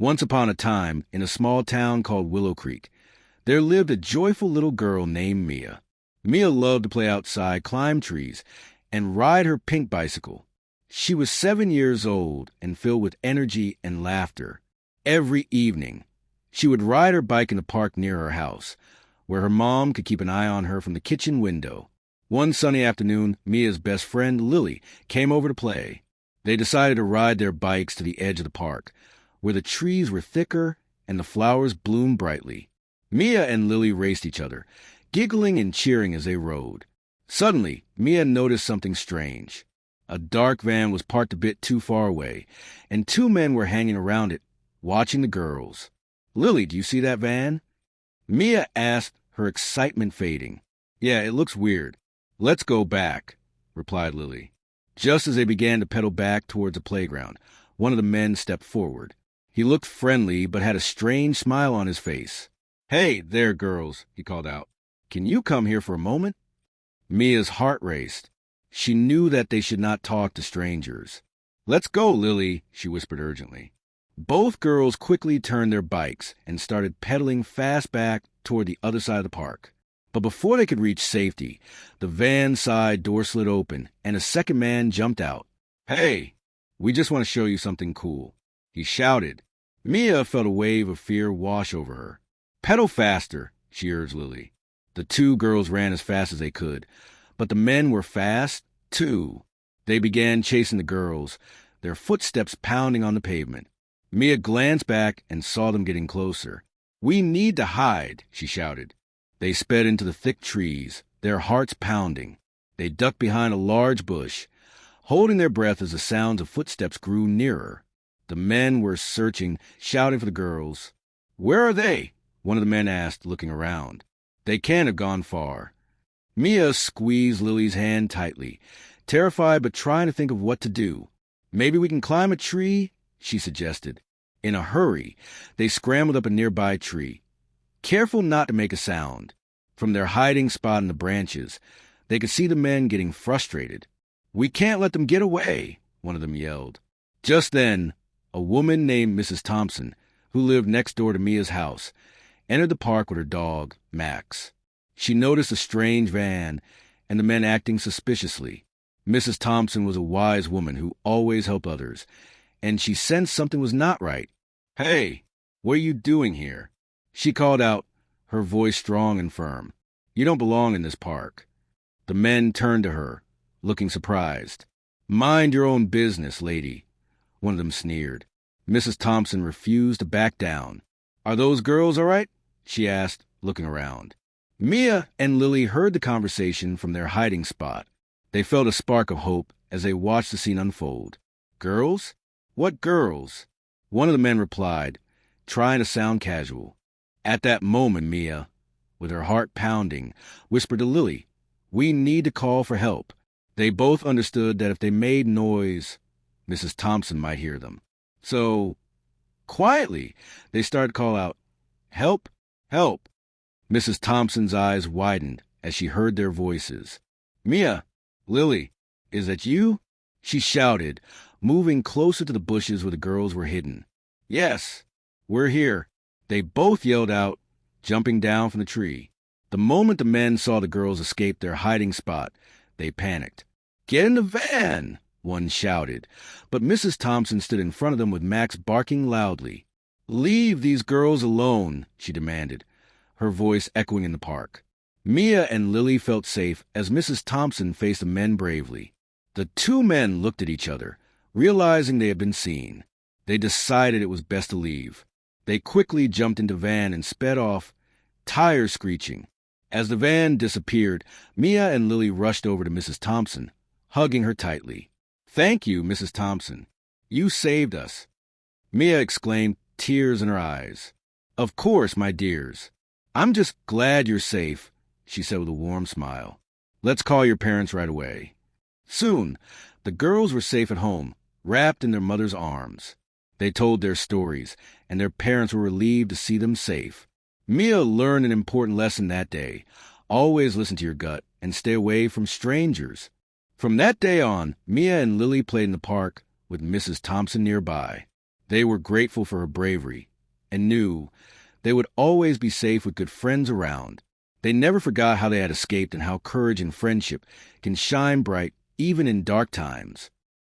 Once upon a time, in a small town called Willow Creek, there lived a joyful little girl named Mia. Mia loved to play outside, climb trees, and ride her pink bicycle. She was 7 years old and filled with energy and laughter. Every evening, she would ride her bike in the park near her house, where her mom could keep an eye on her from the kitchen window. One sunny afternoon, Mia's best friend, Lily, came over to play. They decided to ride their bikes to the edge of the park, where the trees were thicker and the flowers bloomed brightly. Mia and Lily raced each other, giggling and cheering as they rode. Suddenly, Mia noticed something strange. A dark van was parked a bit too far away, and 2 men were hanging around it, watching the girls. "Lily, do you see that van?" Mia asked, her excitement fading. "Yeah, it looks weird. Let's go back," replied Lily. Just as they began to pedal back towards the playground, one of the men stepped forward. He looked friendly, but had a strange smile on his face. "Hey there, girls," he called out. "Can you come here for a moment?" Mia's heart raced. She knew that they should not talk to strangers. "Let's go, Lily," she whispered urgently. Both girls quickly turned their bikes and started pedaling fast back toward the other side of the park. But before they could reach safety, the van side door slid open, and a second man jumped out. "Hey, we just want to show you something cool," he shouted. Mia felt a wave of fear wash over her. "Pedal faster," she urged Lily. The 2 girls ran as fast as they could, but the men were fast, too. They began chasing the girls, their footsteps pounding on the pavement. Mia glanced back and saw them getting closer. "We need to hide," she shouted. They sped into the thick trees, their hearts pounding. They ducked behind a large bush, holding their breath as the sounds of footsteps grew nearer. The men were searching, shouting for the girls. "Where are they?" one of the men asked, looking around. "They can't have gone far." Mia squeezed Lily's hand tightly, terrified but trying to think of what to do. "Maybe we can climb a tree," she suggested. In a hurry, they scrambled up a nearby tree, careful not to make a sound. From their hiding spot in the branches, they could see the men getting frustrated. "We can't let them get away," one of them yelled. Just then, a woman named Mrs. Thompson, who lived next door to Mia's house, entered the park with her dog, Max. She noticed a strange van and the men acting suspiciously. Mrs. Thompson was a wise woman who always helped others, and she sensed something was not right. "Hey, what are you doing here?" she called out, her voice strong and firm. "You don't belong in this park." The men turned to her, looking surprised. "Mind your own business, lady," one of them sneered. Mrs. Thompson refused to back down. "Are those girls all right?" she asked, looking around. Mia and Lily heard the conversation from their hiding spot. They felt a spark of hope as they watched the scene unfold. "Girls? What girls?" One of the men replied, trying to sound casual. At that moment, Mia, with her heart pounding, whispered to Lily, "We need to call for help." They both understood that if they made noise, Mrs. Thompson might hear them. So, quietly, they started to call out, "Help! Help!" Mrs. Thompson's eyes widened as she heard their voices. "Mia, Lily, is that you?" she shouted, moving closer to the bushes where the girls were hidden. "Yes, we're here," they both yelled out, jumping down from the tree. The moment the men saw the girls escape their hiding spot, they panicked. "Get in the van!" one shouted, but Mrs. Thompson stood in front of them with Max barking loudly. "Leave these girls alone," she demanded, her voice echoing in the park. Mia and Lily felt safe as Mrs. Thompson faced the men bravely. The 2 men looked at each other, realizing they had been seen. They decided it was best to leave. They quickly jumped into the van and sped off, tires screeching. As the van disappeared, Mia and Lily rushed over to Mrs. Thompson, hugging her tightly. "Thank you, Mrs. Thompson. You saved us," Mia exclaimed, tears in her eyes. "Of course, my dears. I'm just glad you're safe," she said with a warm smile. "Let's call your parents right away." Soon, the girls were safe at home, wrapped in their mother's arms. They told their stories, and their parents were relieved to see them safe. Mia learned an important lesson that day. Always listen to your gut and stay away from strangers. From that day on, Mia and Lily played in the park with Mrs. Thompson nearby. They were grateful for her bravery and knew they would always be safe with good friends around. They never forgot how they had escaped and how courage and friendship can shine bright even in dark times.